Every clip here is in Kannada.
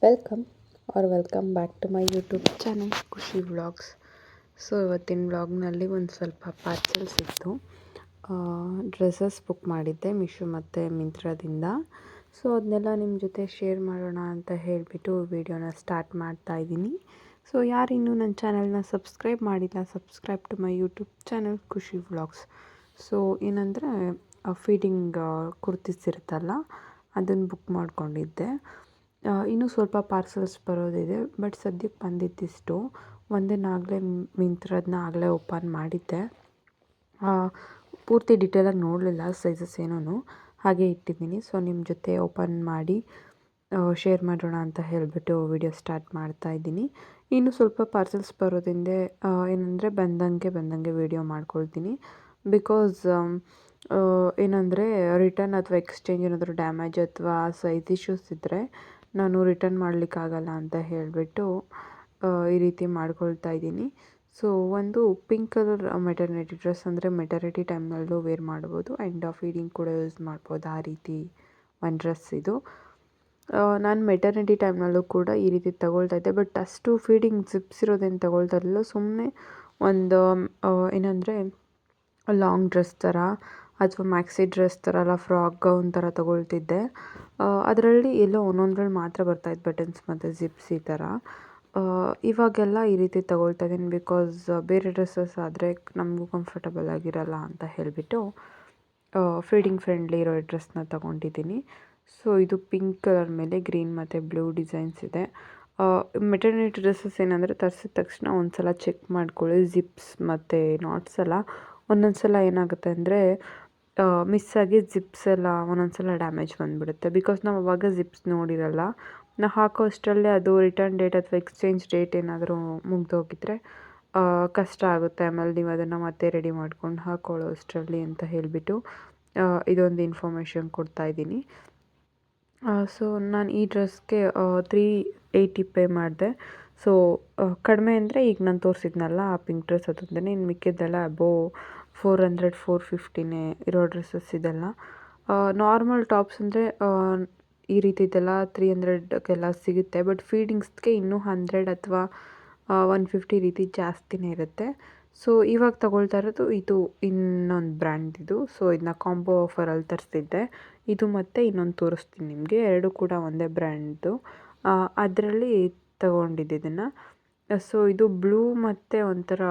Welcome back to my YouTube channel Khushi vlogs. So ಇವತ್ತಿನ ವ್ಲಾಗ್ನಲ್ಲಿ ಒಂದು ಸ್ವಲ್ಪ ಪಾರ್ಸೆಲ್ಸ್ ಇತ್ತು. ಡ್ರೆಸ್ಸಸ್ ಬುಕ್ ಮಾಡಿದ್ದೆ ಮೀಶೋ ಮತ್ತು ಮಿಂತ್ರಾದಿಂದ. ಸೊ ಅದನ್ನೆಲ್ಲ ನಿಮ್ಮ ಜೊತೆ ಶೇರ್ ಮಾಡೋಣ ಅಂತ ಹೇಳಿಬಿಟ್ಟು ವಿಡಿಯೋನ ಸ್ಟಾರ್ಟ್ ಮಾಡ್ತಾ ಇದ್ದೀನಿ. ಸೊ ಯಾರಿನ್ನೂ ನನ್ನ ಚಾನಲ್ನ ಸಬ್ಸ್ಕ್ರೈಬ್ ಮಾಡಿಲ್ಲ, subscribe to my YouTube channel Khushi vlogs. So ಏನಂದರೆ ಫೀಡಿಂಗ್ ಕುರ್ತೀಸ್ ಇರುತ್ತಲ್ಲ, ಅದನ್ನು ಬುಕ್ ಮಾಡ್ಕೊಂಡಿದ್ದೆ. ಇನ್ನೂ ಸ್ವಲ್ಪ ಪಾರ್ಸಲ್ಸ್ ಬರೋದಿದೆ, ಬಟ್ ಸದ್ಯಕ್ಕೆ ಬಂದಿದ್ದಿಷ್ಟು. ಒಂದನ್ನಾಗಲೇ ಮಿಂತ್ರದನ್ನ ಆಗಲೇ ಓಪನ್ ಮಾಡಿದ್ದೆ. ಪೂರ್ತಿ ಡೀಟೇಲಾಗಿ ನೋಡಲಿಲ್ಲ, ಸೈಜಸ್ ಏನೂ ಹಾಗೆ ಇಟ್ಟಿದ್ದೀನಿ. ಸೊ ನಿಮ್ಮ ಜೊತೆ ಓಪನ್ ಮಾಡಿ ಶೇರ್ ಮಾಡೋಣ ಅಂತ ಹೇಳಿಬಿಟ್ಟು ವಿಡಿಯೋ ಸ್ಟಾರ್ಟ್ ಮಾಡ್ತಾ ಇದ್ದೀನಿ. ಇನ್ನೂ ಸ್ವಲ್ಪ ಪಾರ್ಸಲ್ಸ್ ಬರೋದ್ರಿಂದ ಏನಂದರೆ ಬಂದಂಗೆ ವಿಡಿಯೋ ಮಾಡ್ಕೊಳ್ತೀನಿ. ಬಿಕಾಸ್ ಏನಂದರೆ ರಿಟರ್ನ್ ಅಥವಾ ಎಕ್ಸ್ಚೇಂಜ್ ಏನಾದರೂ ಡ್ಯಾಮೇಜ್ ಅಥವಾ ಸೈಜ್ ಇಶ್ಯೂಸ್ ಇದ್ದರೆ ನಾನು ರಿಟರ್ನ್ ಮಾಡಲಿಕ್ಕಾಗಲ್ಲ ಅಂತ ಹೇಳಿಬಿಟ್ಟು ಈ ರೀತಿ ಮಾಡ್ಕೊಳ್ತಾ ಇದ್ದೀನಿ. ಸೊ ಒಂದು ಪಿಂಕ್ ಕಲರ್ ಮೆಟರ್ನಿಟಿ ಡ್ರೆಸ್, ಅಂದರೆ ಮೆಟರ್ನಿಟಿ ಟೈಮ್ನಲ್ಲೂ ವೇರ್ ಮಾಡ್ಬೋದು ಆ್ಯಂಡ್ ಫೀಡಿಂಗ್ ಕೂಡ ಯೂಸ್ ಮಾಡ್ಬೋದು, ಆ ರೀತಿ ಒಂದು ಡ್ರೆಸ್ ಇದು. ನಾನು ಮೆಟರ್ನಿಟಿ ಟೈಮ್ನಲ್ಲೂ ಕೂಡ ಈ ರೀತಿ ತಗೊಳ್ತಾ ಇದ್ದೆ, ಬಟ್ ಅಷ್ಟು ಫೀಡಿಂಗ್ ಜಿಪ್ಸ್ ಇರೋದೇನು ತಗೊಳ್ತಾ ಇರಲಿಲ್ಲ. ಸುಮ್ಮನೆ ಒಂದು ಏನಂದರೆ ಲಾಂಗ್ ಡ್ರೆಸ್ ಥರ ಅಥವಾ ಮ್ಯಾಕ್ಸಿ ಡ್ರೆಸ್ ಥರ ಅಲ್ಲ, ಫ್ರಾಕ್ ಗೌನ್ ಥರ ತೊಗೊಳ್ತಿದ್ದೆ. ಅದರಲ್ಲಿ ಎಲ್ಲೋ ಒಂದೊಂದ್ರಲ್ಲಿ ಮಾತ್ರ ಬರ್ತಾಯಿತ್ತು ಬಟನ್ಸ್ ಮತ್ತು ಜಿಪ್ಸ್ ಈ ಥರ. ಇವಾಗೆಲ್ಲ ಈ ರೀತಿ ತೊಗೊಳ್ತಾ ಇದ್ದೀನಿ, ಬಿಕಾಸ್ ಬೇರೆ ಡ್ರೆಸ್ಸಸ್ ಆದರೆ ನಮಗೂ ಕಂಫರ್ಟಬಲ್ ಆಗಿರಲ್ಲ ಅಂತ ಹೇಳಿಬಿಟ್ಟು ಫೀಡಿಂಗ್ ಫ್ರೆಂಡ್ಲಿ ಇರೋ ಡ್ರೆಸ್ನ ತೊಗೊಂಡಿದ್ದೀನಿ. ಸೊ ಇದು ಪಿಂಕ್ ಕಲರ್ ಮೇಲೆ ಗ್ರೀನ್ ಮತ್ತು ಬ್ಲೂ ಡಿಸೈನ್ಸ್ ಇದೆ. ಮೆಟರ್ನಿಟಿ ಡ್ರೆಸ್ಸಸ್ ಏನಂದರೆ ತರಿಸಿದ ತಕ್ಷಣ ಒಂದು ಸಲ ಚೆಕ್ ಮಾಡ್ಕೊಳ್ಳಿ, ಜಿಪ್ಸ್ ಮತ್ತು ನಾಟ್ಸ್ ಎಲ್ಲ. ಒಂದೊಂದು ಸಲ ಏನಾಗುತ್ತೆ ಅಂದರೆ ಮಿಸ್ಸಾಗಿ ಜಿಪ್ಸ್ ಎಲ್ಲ ಒಂದೊಂದು ಸಲ ಡ್ಯಾಮೇಜ್ ಬಂದುಬಿಡುತ್ತೆ, ಬಿಕಾಸ್ ನಾವು ಅವಾಗ ಜಿಪ್ಸ್ ನೋಡಿರಲ್ಲ. ನಾವು ಹಾಕೋ ಅಷ್ಟರಲ್ಲೇ ಅದು ರಿಟರ್ನ್ ಡೇಟ್ ಅಥವಾ ಎಕ್ಸ್ಚೇಂಜ್ ಡೇಟ್ ಏನಾದರೂ ಮುಗಿದೋಗಿದ್ರೆ ಕಷ್ಟ ಆಗುತ್ತೆ. ಆಮೇಲೆ ನೀವು ಅದನ್ನು ಮತ್ತೆ ರೆಡಿ ಮಾಡ್ಕೊಂಡು ಹಾಕ್ಕೊಳ್ಳೋ ಅಷ್ಟರಲ್ಲಿ ಅಂತ ಹೇಳಿಬಿಟ್ಟು ಇದೊಂದು ಇನ್ಫಾರ್ಮೇಷನ್ ಕೊಡ್ತಾಯಿದ್ದೀನಿ. ಸೊ ನಾನು ಈ ಡ್ರೆಸ್ಗೆ 380 ಪೇ ಮಾಡಿದೆ. ಸೊ ಕಡಿಮೆ ಅಂದರೆ ಈಗ ನಾನು ತೋರಿಸಿದ್ನಲ್ಲ ಆ ಪಿಂಕ್ ಡ್ರೆಸ್ ಅದೊಂದೇ, ಇನ್ನು ಮಿಕ್ಕಿದ್ದೆಲ್ಲ ಅಬೋವ್ 400 450 ಇರೋ ಡ್ರೆಸ್ಸಸ್ ಇದೆಲ್ಲ. ನಾರ್ಮಲ್ ಟಾಪ್ಸ್ ಅಂದರೆ ಈ ರೀತಿದೆಲ್ಲ 300ಗೆಲ್ಲ ಸಿಗುತ್ತೆ, ಬಟ್ ಫೀಡಿಂಗ್ಸ್ಗೆ ಇನ್ನೂ 100 ಅಥವಾ 150 ರೀತಿ ಜಾಸ್ತಿನೇ ಇರುತ್ತೆ. ಸೊ ಇವಾಗ ತಗೊಳ್ತಾ ಇರೋದು ಇದು ಇನ್ನೊಂದು ಬ್ರ್ಯಾಂಡಿದು. ಸೊ ಇದನ್ನ ಕಾಂಬೋ ಆಫರಲ್ಲಿ ತರಿಸಿದ್ದೆ. ಇದು ಮತ್ತು ಇನ್ನೊಂದು ತೋರಿಸ್ತೀನಿ ನಿಮಗೆ, ಎರಡು ಕೂಡ ಒಂದೇ ಬ್ರ್ಯಾಂಡ್ದು. ಅದರಲ್ಲಿ ತಗೊಂಡಿದ್ದು ಇದನ್ನು. ಸೊ ಇದು ಬ್ಲೂ ಮತ್ತು ಒಂಥರ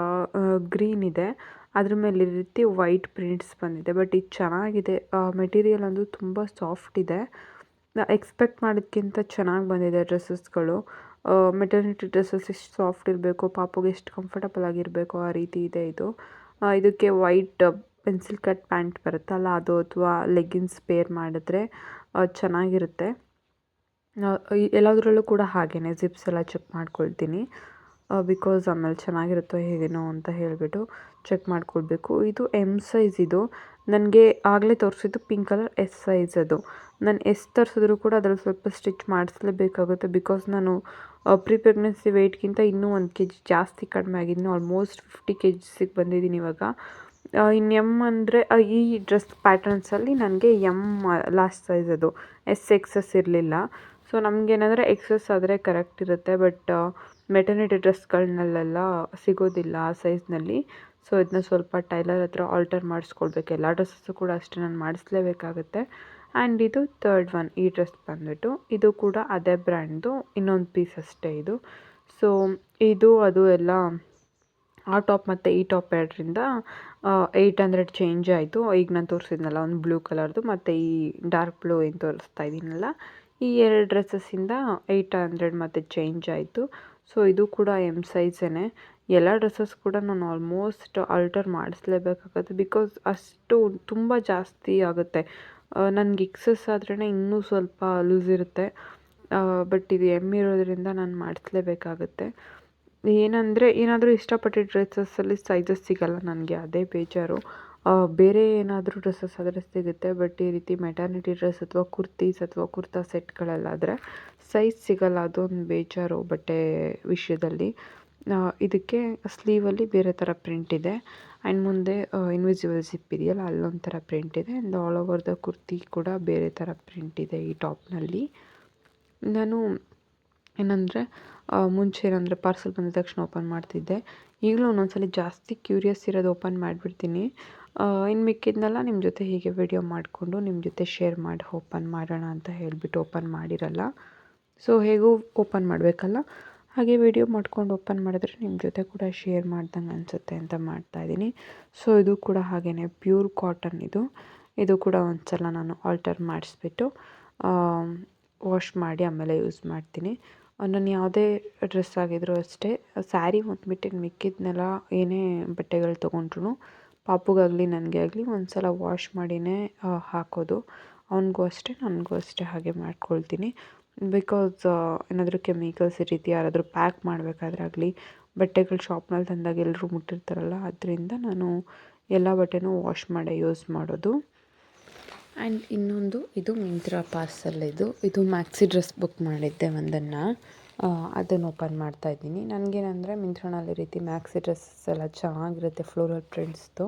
ಗ್ರೀನ್ ಇದೆ, ಅದ್ರ ಮೇಲೆ ಈ ರೀತಿ ವೈಟ್ ಪ್ರಿಂಟ್ಸ್ ಬಂದಿದೆ. ಬಟ್ ಇದು ಚೆನ್ನಾಗಿದೆ, ಮೆಟೀರಿಯಲ್ ಅಂದು ತುಂಬ ಸಾಫ್ಟ್ ಇದೆ. ಎಕ್ಸ್ಪೆಕ್ಟ್ ಮಾಡೋದಕ್ಕಿಂತ ಚೆನ್ನಾಗಿ ಬಂದಿದೆ ಡ್ರೆಸ್ಸಸ್ಗಳು. ಮೆಟರ್ನಿಟಿ ಡ್ರೆಸ್ಸಸ್ ಎಷ್ಟು ಸಾಫ್ಟ್ ಇರಬೇಕು, ಪಾಪುಗೆ ಎಷ್ಟು ಕಂಫರ್ಟಬಲ್ ಆಗಿರಬೇಕು ಆ ರೀತಿ ಇದೆ ಇದು. ಇದಕ್ಕೆ ವೈಟ್ ಪೆನ್ಸಿಲ್ ಕಟ್ ಪ್ಯಾಂಟ್ ಬರುತ್ತಲ್ಲ ಅದು, ಅಥವಾ ಲೆಗ್ಗಿನ್ಸ್ ಪೇರ್ ಮಾಡಿದ್ರೆ ಚೆನ್ನಾಗಿರುತ್ತೆ. ಎಲ್ಲದರಲ್ಲೂ ಕೂಡ ಹಾಗೆಯೇ ಜಿಪ್ಸ್ ಎಲ್ಲ ಚೆಕ್ ಮಾಡ್ಕೊಳ್ತೀನಿ, ಬಿಕಾಸ್ ಆಮೇಲೆ ಚೆನ್ನಾಗಿರುತ್ತೋ ಹೇಗೇನೋ ಅಂತ ಹೇಳಿಬಿಟ್ಟು ಚೆಕ್ ಮಾಡ್ಕೊಳ್ಬೇಕು. ಇದು ಎಮ್ ಸೈಜ್. ಇದು ನನಗೆ ಆಗಲೇ ತೋರಿಸಿದ್ದು ಪಿಂಕ್ ಕಲರ್ ಎಸ್ ಸೈಜ್. ಅದು ನಾನು ಎಷ್ಟು ತರಿಸಿದ್ರು ಕೂಡ ಅದರಲ್ಲಿ ಸ್ವಲ್ಪ ಸ್ಟಿಚ್ ಮಾಡಿಸ್ಲೇಬೇಕಾಗುತ್ತೆ, ಬಿಕಾಸ್ ನಾನು ಪ್ರೀ ಪ್ರೆಗ್ನೆನ್ಸಿ ವೆಯ್ಟ್ಗಿಂತ ಇನ್ನೂ 1 kg ಜಾಸ್ತಿ ಕಡಿಮೆ ಆಗಿದ್ದೀನಿ. ಆಲ್ಮೋಸ್ಟ್ 50 kgಸಿಗೆ ಬಂದಿದ್ದೀನಿ ಇವಾಗ. ಇನ್ನು ಎಮ್ ಅಂದರೆ ಈ ಡ್ರೆಸ್ ಪ್ಯಾಟರ್ನ್ಸಲ್ಲಿ ನನಗೆ ಎಮ್ ಲಾಸ್ಟ್ ಸೈಜ್, ಅದು ಎಕ್ಸಸ್ ಇರಲಿಲ್ಲ. ಸೊ ನಮಗೇನಂದರೆ ಎಕ್ಸಸ್ ಆದರೆ ಕರೆಕ್ಟ್ ಇರುತ್ತೆ, ಬಟ್ ಮೆಟರ್ನಿಟಿ ಡ್ರೆಸ್ಗಳನ್ನೆಲ್ಲ ಸಿಗೋದಿಲ್ಲ ಆ ಸೈಜ್ನಲ್ಲಿ. ಸೊ ಇದನ್ನ ಸ್ವಲ್ಪ ಟೈಲರ್ ಹತ್ರ ಆಲ್ಟರ್ ಮಾಡಿಸ್ಕೊಳ್ಬೇಕು. ಎಲ್ಲ ಡ್ರೆಸ್ಸಸ್ಸು ಕೂಡ ಅಷ್ಟೇ ನಾನು ಮಾಡಿಸ್ಲೇಬೇಕಾಗುತ್ತೆ. ಆ್ಯಂಡ್ ಇದು ಥರ್ಡ್ ಒನ್, ಈ ಡ್ರೆಸ್ ಬಂದುಬಿಟ್ಟು ಇದು ಕೂಡ ಅದೇ ಬ್ರ್ಯಾಂಡ್ದು, ಇನ್ನೊಂದು ಪೀಸ್ ಅಷ್ಟೇ ಇದು. ಸೊ ಇದು ಅದು ಎಲ್ಲ ಆ ಟಾಪ್ ಮತ್ತು ಈ ಟಾಪ್ ಎರಡರಿಂದ 800 ಚೇಂಜ್ ಆಯಿತು. ಈಗ ನಾನು ತೋರಿಸಿದ್ನಲ್ಲ ಒಂದು ಬ್ಲೂ ಕಲರ್ದು ಮತ್ತು ಈ ಡಾರ್ಕ್ ಬ್ಲೂ ಏನು ತೋರಿಸ್ತಾ ಇದ್ದೀನಲ್ಲ, ಈ ಎರಡು ಡ್ರೆಸ್ಸಸ್ಸಿಂದ 800 ಮತ್ತು ಚೇಂಜ್ ಆಯಿತು. ಸೊ ಇದು ಕೂಡ ಎಮ್ ಸೈಜೇ. ಎಲ್ಲ ಡ್ರೆಸ್ಸಸ್ ಕೂಡ ನಾನು ಆಲ್ಮೋಸ್ಟ್ ಆಲ್ಟರ್ ಮಾಡಿಸ್ಲೇಬೇಕಾಗುತ್ತೆ, ಬಿಕಾಸ್ ಅಷ್ಟು ತುಂಬ ಜಾಸ್ತಿ ಆಗುತ್ತೆ. ನನಗೆ ಎಕ್ಸಸ್ ಆದ್ರೇ ಇನ್ನೂ ಸ್ವಲ್ಪ ಲೂಸ್ ಇರುತ್ತೆ, ಬಟ್ ಇದು ಎಮ್ ಇರೋದ್ರಿಂದ ನಾನು ಮಾಡಿಸ್ಲೇಬೇಕಾಗುತ್ತೆ. ಏನಂದರೆ ಏನಾದರೂ ಇಷ್ಟಪಟ್ಟಿದ್ದ ಡ್ರೆಸ್ಸಸ್ಸಲ್ಲಿ ಸೈಜಸ್ ಸಿಗಲ್ಲ ನನಗೆ, ಅದೇ ಬೇಜಾರು. ಬೇರೆ ಏನಾದರೂ ಡ್ರೆಸ್ಸಸ್ ಆದರೆ ಸಿಗುತ್ತೆ, ಬಟ್ ಈ ರೀತಿ ಮೆಟರ್ನಿಟಿ ಡ್ರೆಸ್ ಅಥವಾ ಕುರ್ತೀಸ್ ಅಥವಾ ಕುರ್ತಾ ಸೆಟ್ಗಳಲ್ಲಾದರೆ ಸೈಜ್ ಸಿಗಲ್ಲ, ಅದೊಂದು ಬೇಜಾರು ಬಟ್ಟೆ ವಿಷಯದಲ್ಲಿ. ಇದಕ್ಕೆ ಸ್ಲೀವಲ್ಲಿ ಬೇರೆ ಥರ ಪ್ರಿಂಟ್ ಇದೆ, ಆ್ಯಂಡ್ ಮುಂದೆ ಇನ್ವಿಸಿಬಲ್ ಜಿಪ್ ಇದೆಯಲ್ಲ ಅಲ್ಲೊಂಥರ ಪ್ರಿಂಟ್ ಇದೆ, and all over the kurti ಕೂಡ ಬೇರೆ ಥರ ಪ್ರಿಂಟ್ ಇದೆ ಈ ಟಾಪ್ನಲ್ಲಿ. ನಾನು ಏನಂದರೆ ಮುಂಚೆ ಏನಂದರೆ ಪಾರ್ಸೆಲ್ ಬಂದಿದ ತಕ್ಷಣ ಓಪನ್ ಮಾಡ್ತಿದ್ದೆ. ಈಗಲೂ ಒಂದೊಂದ್ಸಲ ಜಾಸ್ತಿ ಕ್ಯೂರಿಯಸ್ ಇರೋದು ಓಪನ್ ಮಾಡಿಬಿಡ್ತೀನಿ. ಇನ್ನು ಮಿಕ್ಕಿದ್ನೆಲ್ಲ ನಿಮ್ಮ ಜೊತೆ ಹೀಗೆ ವಿಡಿಯೋ ಮಾಡಿಕೊಂಡು ನಿಮ್ಮ ಜೊತೆ ಶೇರ್ ಮಾಡಿ ಓಪನ್ ಮಾಡೋಣ ಅಂತ ಹೇಳಿಬಿಟ್ಟು ಓಪನ್ ಮಾಡಿರಲ್ಲ. ಸೊ ಹೇಗೂ ಓಪನ್ ಮಾಡಬೇಕಲ್ಲ, ಹಾಗೆ ವಿಡಿಯೋ ಮಾಡ್ಕೊಂಡು ಓಪನ್ ಮಾಡಿದ್ರೆ ನಿಮ್ಮ ಜೊತೆ ಕೂಡ ಶೇರ್ ಮಾಡ್ದಂಗೆ ಅನಿಸುತ್ತೆ ಅಂತ ಮಾಡ್ತಾಯಿದ್ದೀನಿ. ಸೊ ಇದು ಕೂಡ ಹಾಗೆಯೇ ಪ್ಯೂರ್ ಕಾಟನ್ ಇದು ಕೂಡ ಒಂದು ಸಲ ನಾನು ಆಲ್ಟರ್ ಮಾಡಿಸ್ಬಿಟ್ಟು ವಾಶ್ ಮಾಡಿ ಆಮೇಲೆ ಯೂಸ್ ಮಾಡ್ತೀನಿ. ನಾನು ಯಾವುದೇ ಡ್ರೆಸ್ ಆಗಿದ್ರೂ ಅಷ್ಟೇ, ಸ್ಯಾರಿ ಹೊಂದ್ಬಿಟ್ಟು ಮಿಕ್ಕಿದ್ನೆಲ್ಲ ಏನೇ ಬಟ್ಟೆಗಳು ತೊಗೊಂಡ್ರು ಪಾಪುಗಾಗಲಿ ನನಗೆ ಆಗಲಿ ಒಂದು ಸಲ ವಾಶ್ ಮಾಡಿಯೇ ಹಾಕೋದು. ಅವನಿಗೂ ಅಷ್ಟೇ ನನಗೂ ಅಷ್ಟೇ ಹಾಗೆ ಮಾಡ್ಕೊಳ್ತೀನಿ. ಬಿಕಾಸ್ ಏನಾದರೂ ಕೆಮಿಕಲ್ಸ್ ಈ ರೀತಿ ಯಾರಾದರೂ ಪ್ಯಾಕ್ ಮಾಡಬೇಕಾದ್ರೆ ಆಗಲಿ, ಬಟ್ಟೆಗಳು ಶಾಪ್ನಲ್ಲಿ ತಂದಾಗ ಎಲ್ಲರೂ ಮುಟ್ಟಿರ್ತಾರಲ್ಲ, ಅದರಿಂದ ನಾನು ಎಲ್ಲ ಬಟ್ಟೆನೂ ವಾಶ್ ಮಾಡೇ ಯೂಸ್ ಮಾಡೋದು. ಆ್ಯಂಡ್ ಇನ್ನೊಂದು ಇದು ಮಿಂತ್ರಾ ಪಾರ್ಸಲ್. ಇದು ಮ್ಯಾಕ್ಸಿ ಡ್ರೆಸ್ ಬುಕ್ ಮಾಡಿದ್ದೆ ಒಂದನ್ನು, ಅದನ್ನು ಓಪನ್ ಮಾಡ್ತಾಯಿದ್ದೀನಿ. ನನಗೇನಂದರೆ ಮಿಂತ್ರಾನಲ್ಲಿ ಈ ರೀತಿ ಮ್ಯಾಕ್ಸಿ ಡ್ರೆಸ್ಸಸ್ ಎಲ್ಲ ಚೆನ್ನಾಗಿರುತ್ತೆ ಫ್ಲೋರಲ್ ಪ್ರಿಂಟ್ಸ್ದು.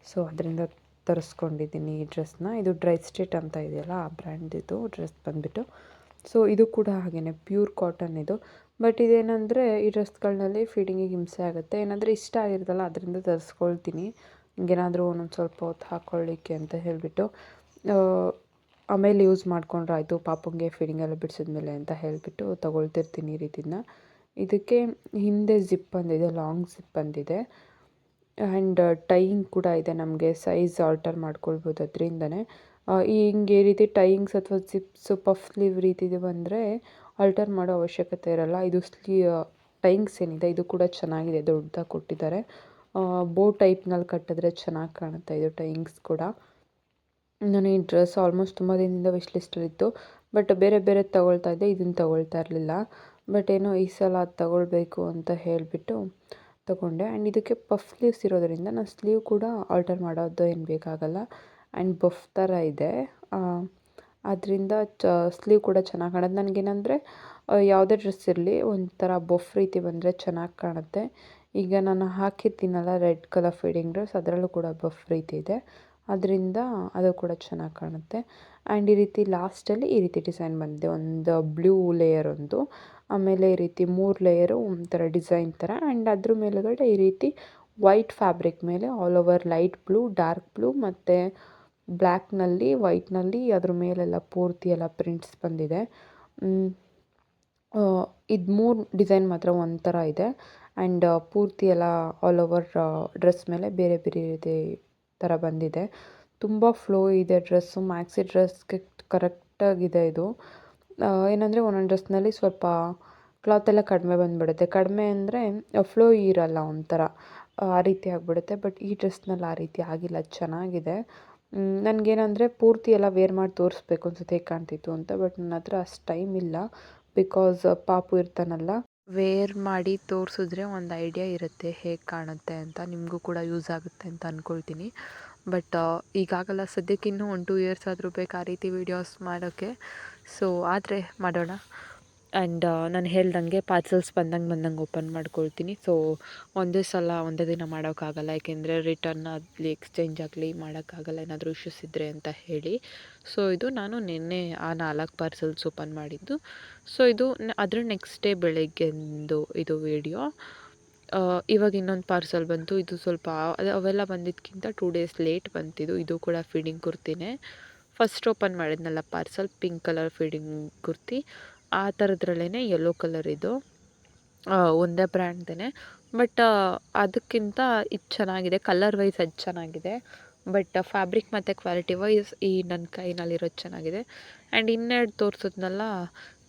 ಸೊ ಅದರಿಂದ ತರಿಸ್ಕೊಂಡಿದ್ದೀನಿ ಈ ಡ್ರೆಸ್ನ. ಇದು ಡ್ರೈ ಸ್ಟೇಟ್ ಅಂತ ಇದೆಯಲ್ಲ, ಆ ಬ್ರ್ಯಾಂಡಿದು ಡ್ರೆಸ್ ಬಂದುಬಿಟ್ಟು. ಸೊ ಇದು ಕೂಡ ಹಾಗೆಯೇ ಪ್ಯೂರ್ ಕಾಟನ್ ಬಟ್ ಇದೇನೆಂದರೆ ಈ ಡ್ರೆಸ್ಗಳಲ್ಲಿ ಫಿಟ್ಟಿಂಗಿಗೆ ಹಿಂಸೆ ಆಗುತ್ತೆ. ಏನಾದರೂ ಇಷ್ಟ ಆಗಿರುತ್ತಲ್ಲ ಅದರಿಂದ ತರಿಸ್ಕೊಳ್ತೀನಿ, ಹಿಂಗೇನಾದರೂ ಒಂದೊಂದು ಸ್ವಲ್ಪ ಹೊತ್ತು ಹಾಕ್ಕೊಳ್ಳಿಕ್ಕೆ ಅಂತ ಹೇಳಿಬಿಟ್ಟು. ಆಮೇಲೆ ಯೂಸ್ ಮಾಡ್ಕೊಂಡ್ರೆ ಆಯಿತು, ಪಾಪುಂಗೆ ಫೀಡಿಂಗ್ ಎಲ್ಲ ಬಿಡಿಸಿದ್ಮೇಲೆ ಅಂತ ಹೇಳಿಬಿಟ್ಟು ತೊಗೊಳ್ತಿರ್ತೀನಿ ಈ ರೀತಿನ. ಇದಕ್ಕೆ ಹಿಂದೆ ಜಿಪ್ ಬಂದಿದೆ, ಲಾಂಗ್ ಜಿಪ್ ಬಂದಿದೆ. ಆ್ಯಂಡ್ ಟೈಯಿಂಗ್ ಕೂಡ ಇದೆ, ನಮಗೆ ಸೈಜ್ ಆಲ್ಟರ್ ಮಾಡ್ಕೊಳ್ಬೋದು ಅದರಿಂದನೇ. ಹಿಂಗೆ ಈ ರೀತಿ ಟೈಯಿಂಗ್ಸ್ ಅಥವಾ ಜಿಪ್ಸು ಪಫ್ ಸ್ಲೀವ್ ರೀತಿದು ಬಂದರೆ ಆಲ್ಟರ್ ಮಾಡೋ ಅವಶ್ಯಕತೆ ಇರೋಲ್ಲ. ಇದು ಟೈಯಿಂಗ್ಸ್ ಏನಿದೆ ಇದು ಕೂಡ ಚೆನ್ನಾಗಿದೆ, ದೊಡ್ಡದಾಗಿ ಕೊಟ್ಟಿದ್ದಾರೆ. ಬೋ ಟೈಪ್ನಲ್ಲಿ ಕಟ್ಟಿದ್ರೆ ಚೆನ್ನಾಗಿ ಕಾಣುತ್ತೆ ಇದು ಟೈಯಿಂಗ್ಸ್ ಕೂಡ. ನಾನು ಈ ಡ್ರೆಸ್ ಆಲ್ಮೋಸ್ಟ್ ತುಂಬ ದಿನದಿಂದ ವಿಶ್ ಲಿಸ್ಟಲ್ಲಿತ್ತು, ಬಟ್ ಬೇರೆ ಬೇರೆ ತೊಗೊಳ್ತಾ ಇದ್ದೆ, ಇದನ್ನು ತೊಗೊಳ್ತಾ ಇರಲಿಲ್ಲ. ಬಟ್ ಏನೋ ಈ ಸಲ ಅದು ತೊಗೊಳ್ಬೇಕು ಅಂತ ಹೇಳಿಬಿಟ್ಟು ತೊಗೊಂಡೆ. ಆ್ಯಂಡ್ ಇದಕ್ಕೆ ಪಫ್ ಸ್ಲೀವ್ಸ್ ಇರೋದರಿಂದ ನಾನು ಸ್ಲೀವ್ ಕೂಡ ಆಲ್ಟರ್ ಮಾಡೋದು ಏನು ಬೇಕಾಗಲ್ಲ. ಆ್ಯಂಡ್ ಬಫ್ ಥರ ಇದೆ, ಅದರಿಂದ ಸ್ಲೀವ್ ಕೂಡ ಚೆನ್ನಾಗಿ ಕಾಣುತ್ತೆ. ನನಗೇನಂದರೆ ಯಾವುದೇ ಡ್ರೆಸ್ ಇರಲಿ ಒಂಥರ ಬಫ್ ರೀತಿ ಬಂದರೆ ಚೆನ್ನಾಗಿ ಕಾಣುತ್ತೆ. ಈಗ ನಾನು ಹಾಕಿರ್ತೀನಲ್ಲ ರೆಡ್ ಕಲರ್ ಫೀಡಿಂಗ್ ಡ್ರೆಸ್, ಅದರಲ್ಲೂ ಕೂಡ ಬಫ್ ರೀತಿ ಇದೆ, ಅದರಿಂದ ಅದು ಕೂಡ ಚೆನ್ನಾಗಿ ಕಾಣುತ್ತೆ. ಆ್ಯಂಡ್ ಈ ರೀತಿ ಲಾಸ್ಟಲ್ಲಿ ಈ ರೀತಿ ಡಿಸೈನ್ ಬಂದಿದೆ, ಒಂದು ಬ್ಲೂ ಲೇಯರ್ ಒಂದು, ಆಮೇಲೆ ಈ ರೀತಿ 3 ಲೇಯರು ಒಂಥರ ಡಿಸೈನ್ ಥರ. ಆ್ಯಂಡ್ ಅದ್ರ ಮೇಲುಗಡೆ ಈ ರೀತಿ ವೈಟ್ ಫ್ಯಾಬ್ರಿಕ್ ಮೇಲೆ all over light blue, dark blue ಮತ್ತು ಬ್ಲ್ಯಾಕ್ನಲ್ಲಿ ವೈಟ್ನಲ್ಲಿ ಅದ್ರ ಮೇಲೆಲ್ಲ ಪೂರ್ತಿ ಎಲ್ಲ ಪ್ರಿಂಟ್ಸ್ ಬಂದಿದೆ. ಇದು 3 ಡಿಸೈನ್ ಮಾತ್ರ ಒಂಥರ ಇದೆ. ಆ್ಯಂಡ್ ಪೂರ್ತಿ ಎಲ್ಲ ಆಲ್ ಓವರ್ ಡ್ರೆಸ್ ಮೇಲೆ ಬೇರೆ ಬೇರೆ ರೀತಿ ಥರ ಬಂದಿದೆ. ತುಂಬ ಫ್ಲೋ ಇದೆ ಡ್ರೆಸ್ಸು, ಮ್ಯಾಕ್ಸಿ ಡ್ರೆಸ್ಗೆ ಕರೆಕ್ಟಾಗಿದೆ ಇದು. ಏನಂದರೆ ಒಂದೊಂದು ಡ್ರೆಸ್ನಲ್ಲಿ ಸ್ವಲ್ಪ ಕ್ಲಾತ್ ಎಲ್ಲ ಕಡಿಮೆ ಬಂದುಬಿಡುತ್ತೆ. ಕಡಿಮೆ ಅಂದರೆ ಫ್ಲೋ ಇರಲ್ಲ, ಒಂಥರ ಆ ರೀತಿ ಆಗಿಬಿಡುತ್ತೆ. ಬಟ್ ಈ ಡ್ರೆಸ್ನಲ್ಲಿ ಆ ರೀತಿ ಆಗಿಲ್ಲ, ಚೆನ್ನಾಗಿದೆ. ನನಗೇನಂದರೆ ಪೂರ್ತಿ ಎಲ್ಲ ವೇರ್ ಮಾಡಿ ತೋರಿಸ್ಬೇಕು ಅನ್ಸುತ್ತೆ ಹೇಗೆ ಕಾಣ್ತಿತ್ತು ಅಂತ, ಬಟ್ ನನ್ನ ಹತ್ರ ಅಷ್ಟು ಟೈಮ್ ಇಲ್ಲ. ಬಿಕಾಸ್ ಪಾಪು ಇರ್ತಾನಲ್ಲ, ವೇರ್ ಮಾಡಿ ತೋರಿಸಿದ್ರೆ ಒಂದು ಐಡಿಯಾ ಇರುತ್ತೆ ಹೇಗೆ ಕಾಣುತ್ತೆ ಅಂತ, ನಿಮಗೂ ಕೂಡ ಯೂಸ್ ಆಗುತ್ತೆ ಅಂತ ಅಂದ್ಕೊಳ್ತೀನಿ. ಬಟ್ ಈಗಾಗಲ್ಲ, ಸದ್ಯಕ್ಕೆ ಇನ್ನೂ 1-2 ಇಯರ್ಸ್ ಆದರೂ ಬೇಕು ಆ ರೀತಿ ವೀಡಿಯೋಸ್ ಮಾಡೋಕ್ಕೆ. ಸೊ ಆದರೆ ಮಾಡೋಣ. ಆ್ಯಂಡ್ ನಾನು ಹೇಳ್ದಂಗೆ ಪಾರ್ಸಲ್ಸ್ ಬಂದಂಗೆ ಓಪನ್ ಮಾಡ್ಕೊಳ್ತೀನಿ. ಸೊ ಒಂದೇ ಸಲ ಒಂದೇ ದಿನ ಮಾಡೋಕ್ಕಾಗಲ್ಲ, ಯಾಕೆಂದರೆ ರಿಟರ್ನ್ ಆಗಲಿ ಎಕ್ಸ್ಚೇಂಜ್ ಆಗಲಿ ಮಾಡೋಕ್ಕಾಗಲ್ಲ, ಏನಾದರೂ ಇಶ್ಯೂಸ್ ಇದ್ದರೆ ಅಂತ ಹೇಳಿ. ಸೊ ಇದು ನಾನು ನಿನ್ನೆ ಆ 4 ಪಾರ್ಸಲ್ಸ್ ಓಪನ್ ಮಾಡಿದ್ದು. ಸೊ ಇದು ಅದರ ನೆಕ್ಸ್ಟ್ ಡೇ ಬೆಳಗ್ಗೆಂದು ಇದು ವೀಡಿಯೋ. ಇವಾಗ ಇನ್ನೊಂದು ಪಾರ್ಸಲ್ ಬಂತು, ಇದು ಸ್ವಲ್ಪ ಅವೆಲ್ಲ ಬಂದಿದ್ದಕ್ಕಿಂತ 2 ಡೇಸ್ ಲೇಟ್ ಬಂತಿದ್ದು. ಇದು ಕೂಡ ಫೀಡಿಂಗ್ ಕುರ್ತಿನೇ. ಫಸ್ಟ್ ಓಪನ್ ಮಾಡಿದ್ನಲ್ಲ parcel, pink colour feeding kurti, ಆ ಥರದ್ರಲ್ಲೇ ಯೆಲ್ಲೋ ಕಲರ್ ಇದು, ಒಂದೇ ಬ್ರ್ಯಾಂಡ್ದೇ. ಬಟ್ ಅದಕ್ಕಿಂತ ಇದು ಚೆನ್ನಾಗಿದೆ, ಕಲರ್ ವೈಸ್ ಅದು ಚೆನ್ನಾಗಿದೆ. ಬಟ್ ಫ್ಯಾಬ್ರಿಕ್ ಮತ್ತು ಕ್ವಾಲಿಟಿ ವೈಸ್ ಈ ನನ್ನ ಕೈನಲ್ಲಿರೋದು ಚೆನ್ನಾಗಿದೆ. ಆ್ಯಂಡ್ ಇನ್ನೆರಡು ತೋರಿಸಿದ್ನಲ್ಲ,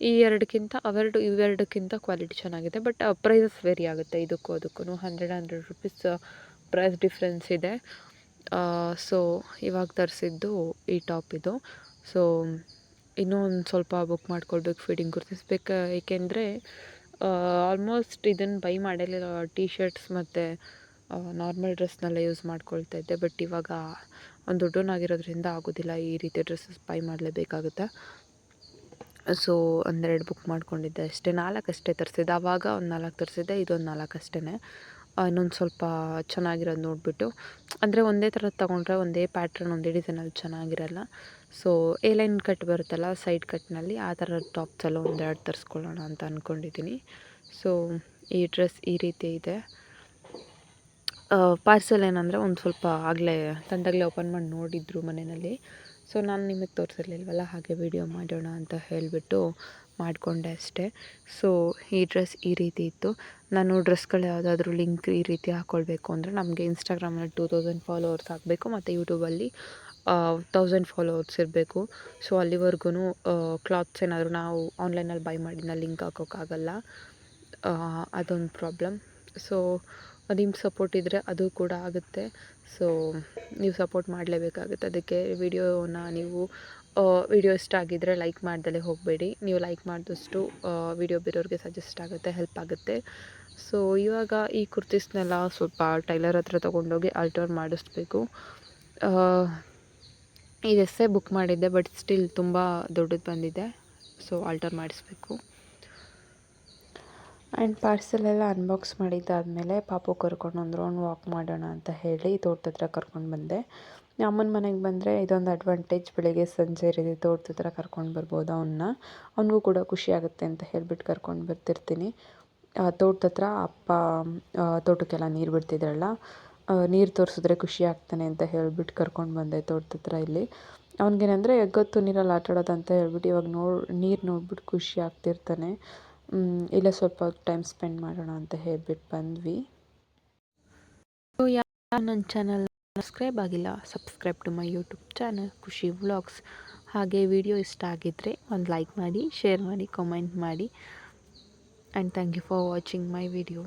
ಇವೆರಡಕ್ಕಿಂತ ಕ್ವಾಲಿಟಿ ಚೆನ್ನಾಗಿದೆ. ಬಟ್ ಪ್ರೈಸಸ್ ವೇರಿ ಆಗುತ್ತೆ, ಇದಕ್ಕೂ 100 ರುಪೀಸ್ ಪ್ರೈಸ್ ಡಿಫ್ರೆನ್ಸ್ ಇದೆ. ಸೊ ಇವಾಗ ತರಿಸಿದ್ದು ಈ ಟಾಪ್ ಇದು. ಸೊ ಇನ್ನೂ ಒಂದು ಸ್ವಲ್ಪ ಬುಕ್ ಮಾಡ್ಕೊಳ್ಬೇಕು ಫೀಡಿಂಗ್ ಕುರ್ತೀಸ್ ಏಕೆಂದರೆ ಆಲ್ಮೋಸ್ಟ್ ಇದನ್ನು ಬೈ ಮಾಡಿರಲಿಲ್ಲ. ಟೀ ಶರ್ಟ್ಸ್ ಮತ್ತು ನಾರ್ಮಲ್ ಡ್ರೆಸ್ನೆಲ್ಲ ಯೂಸ್ ಮಾಡ್ಕೊಳ್ತಾ ಇದ್ದೆ. ಬಟ್ ಇವಾಗ ಒಂದು ದೊಡ್ಡವನಾಗಿರೋದ್ರಿಂದ ಆಗೋದಿಲ್ಲ, ಈ ರೀತಿ ಡ್ರೆಸ್ಸಸ್ ಬೈ ಮಾಡಲೇಬೇಕಾಗುತ್ತೆ. ಸೊ ಒಂದೆರಡು ಬುಕ್ ಮಾಡ್ಕೊಂಡಿದ್ದೆ ಅಷ್ಟೇ, 4 ಅಷ್ಟೇ ತರಿಸಿದ್ದೆ. ಆವಾಗ ಒಂದು 4 ತರಿಸಿದ್ದೆ, ಇದೊಂದು 4 ಅಷ್ಟೇ. ಇನ್ನೊಂದು ಸ್ವಲ್ಪ ಚೆನ್ನಾಗಿರೋದು ನೋಡಿಬಿಟ್ಟು, ಅಂದರೆ ಒಂದೇ ಥರದ್ದು ತೊಗೊಂಡ್ರೆ ಒಂದೇ ಪ್ಯಾಟ್ರನ್ ಒಂದೇ ಡಿಸೈನಲ್ಲಿ ಚೆನ್ನಾಗಿರಲ್ಲ. ಸೊ ಎ ಲೈನ್ ಕಟ್ ಬರುತ್ತಲ್ಲ ಸೈಡ್ ಕಟ್ನಲ್ಲಿ ಆ ಥರ ಟಾಪ್ಸ್ ಎಲ್ಲ ಒಂದೆರಡು ತರಿಸ್ಕೊಳ್ಳೋಣ ಅಂತ ಅಂದ್ಕೊಂಡಿದ್ದೀನಿ. ಸೊ ಈ ಡ್ರೆಸ್ ಈ ರೀತಿ ಇದೆ. ಪಾರ್ಸೆಲ್ ಏನಂದರೆ ಒಂದು ಸ್ವಲ್ಪ ಆಗಲೇ ತಂದಾಗಲೇ ಓಪನ್ ಮಾಡಿ ನೋಡಿದ್ರು ಮನೆಯಲ್ಲಿ. ಸೊ ನಾನು ನಿಮಗೆ ತೋರಿಸಿರ್ಲಿಲ್ವಲ್ಲ, ಹಾಗೆ ವಿಡಿಯೋ ಮಾಡೋಣ ಅಂತ ಹೇಳಿಬಿಟ್ಟು ಮಾಡಿಕೊಂಡೆ ಅಷ್ಟೇ. ಸೊ ಈ ಡ್ರೆಸ್ ಈ ರೀತಿ ಇತ್ತು. ನಾನು ಡ್ರೆಸ್ಗಳು ಯಾವುದಾದ್ರೂ ಲಿಂಕ್ ಈ ರೀತಿ ಹಾಕ್ಕೊಳ್ಬೇಕು ಅಂದರೆ ನಮಗೆ ಇನ್ಸ್ಟಾಗ್ರಾಮಲ್ಲಿ 2000 ಫಾಲೋವರ್ಸ್ ಆಗಬೇಕು ಮತ್ತು ಯೂಟ್ಯೂಬಲ್ಲಿ 1000 ಫಾಲೋವರ್ಸ್ ಇರಬೇಕು. ಸೊ ಅಲ್ಲಿವರೆಗೂ ಕ್ಲಾತ್ಸ್ ಏನಾದರೂ ನಾವು ಆನ್ಲೈನಲ್ಲಿ ಬೈ ಮಾಡಿದ್ನ ಲಿಂಕ್ ಹಾಕೋಕ್ಕಾಗಲ್ಲ. ಅದೊಂದು ಪ್ರಾಬ್ಲಮ್. ಸೊ ನಿಮ್ಮ ಸಪೋರ್ಟ್ ಇದ್ದರೆ ಅದು ಕೂಡ ಆಗುತ್ತೆ. ಸೊ ನೀವು ಸಪೋರ್ಟ್ ಮಾಡಲೇಬೇಕಾಗುತ್ತೆ. ಅದಕ್ಕೆ ವಿಡಿಯೋ ಇಷ್ಟ ಆಗಿದ್ದರೆ ಲೈಕ್ ಮಾಡ್ದಲೇ ಹೋಗಬೇಡಿ. ನೀವು ಲೈಕ್ ಮಾಡಿದಷ್ಟು ವಿಡಿಯೋ ಬೇರೆಯವ್ರಿಗೆ ಸಜೆಸ್ಟ್ ಆಗುತ್ತೆ, ಹೆಲ್ಪ್ ಆಗುತ್ತೆ. ಸೊ ಇವಾಗ ಈ ಕುರ್ತೀಸ್ನೆಲ್ಲ ಸ್ವಲ್ಪ ಟೈಲರ್ ಹತ್ರ ತೊಗೊಂಡೋಗಿ ಆಲ್ಟರ್ ಮಾಡಿಸ್ಬೇಕು. ಈ ಡ್ರೆಸ್ಸೇ ಬುಕ್ ಮಾಡಿದ್ದೆ, ಬಟ್ ಸ್ಟಿಲ್ ತುಂಬ ದೊಡ್ಡದು ಬಂದಿದೆ. ಸೊ ಆಲ್ಟರ್ ಮಾಡಿಸ್ಬೇಕು. ಆ್ಯಂಡ್ ಪಾರ್ಸೆಲೆಲ್ಲ ಅನ್ಬಾಕ್ಸ್ ಮಾಡಿದ್ದಾದಮೇಲೆ ಪಾಪು ಕರ್ಕೊಂಡು ಒಂದು ರೌಂಡ್ ವಾಕ್ ಮಾಡೋಣ ಅಂತ ಹೇಳಿ ತೋಟದ ಹತ್ರ ಕರ್ಕೊಂಡು ಬಂದೆ. ಅಮ್ಮನ ಮನೆಗೆ ಬಂದರೆ ಇದೊಂದು ಅಡ್ವಾಂಟೇಜ್, ಬೆಳಿಗ್ಗೆ ಸಂಜೆ ರೀತಿ ತೋಟದ ಹತ್ರ ಕರ್ಕೊಂಡು ಬರ್ಬೋದು ಅವನಿಗೂ ಕೂಡ ಖುಷಿ ಆಗುತ್ತೆ ಅಂತ ಹೇಳ್ಬಿಟ್ಟು ಕರ್ಕೊಂಡು ಬರ್ತಿರ್ತೀನಿ. ತೋಟದ ಹತ್ರ ಅಪ್ಪ ತೋಟಕ್ಕೆಲ್ಲ ನೀರು ಬಿಡ್ತಿದ್ರಲ್ಲ, ನೀರು ತೋರಿಸಿದ್ರೆ ಖುಷಿ ಆಗ್ತಾನೆ ಅಂತ ಹೇಳ್ಬಿಟ್ಟು ಕರ್ಕೊಂಡು ಬಂದೆ ತೋಟದ ಹತ್ರ. ಇಲ್ಲಿ ಅವ್ನಿಗೇನಂದರೆ ಎಗ್ಗೊತ್ತು ನೀರಲ್ಲಿ ಆಟಾಡೋದು ಅಂತ ಹೇಳ್ಬಿಟ್ಟು ಇವಾಗ ನೀರು ನೋಡ್ಬಿಟ್ಟು ಖುಷಿ ಆಗ್ತಿರ್ತಾನೆ. ಇಲ್ಲೇ ಸ್ವಲ್ಪ ಟೈಮ್ ಸ್ಪೆಂಡ್ ಮಾಡೋಣ ಅಂತ ಹೇಳ್ಬಿಟ್ಟು ಬಂದ್ವಿ. ಸೊ ಯಾರು ನನ್ನ ಚಾನಲ್ ಸಬ್ಸ್ಕ್ರೈಬ್ ಆಗಿಲ್ಲ, subscribe to my YouTube channel Khushi vlogs. ಹಾಗೆ ವಿಡಿಯೋ ಇಷ್ಟ ಆಗಿದ್ದರೆ ಒಂದು ಲೈಕ್ ಮಾಡಿ, ಶೇರ್ ಮಾಡಿ, ಕಾಮೆಂಟ್ ಮಾಡಿ. And thank you for watching my video.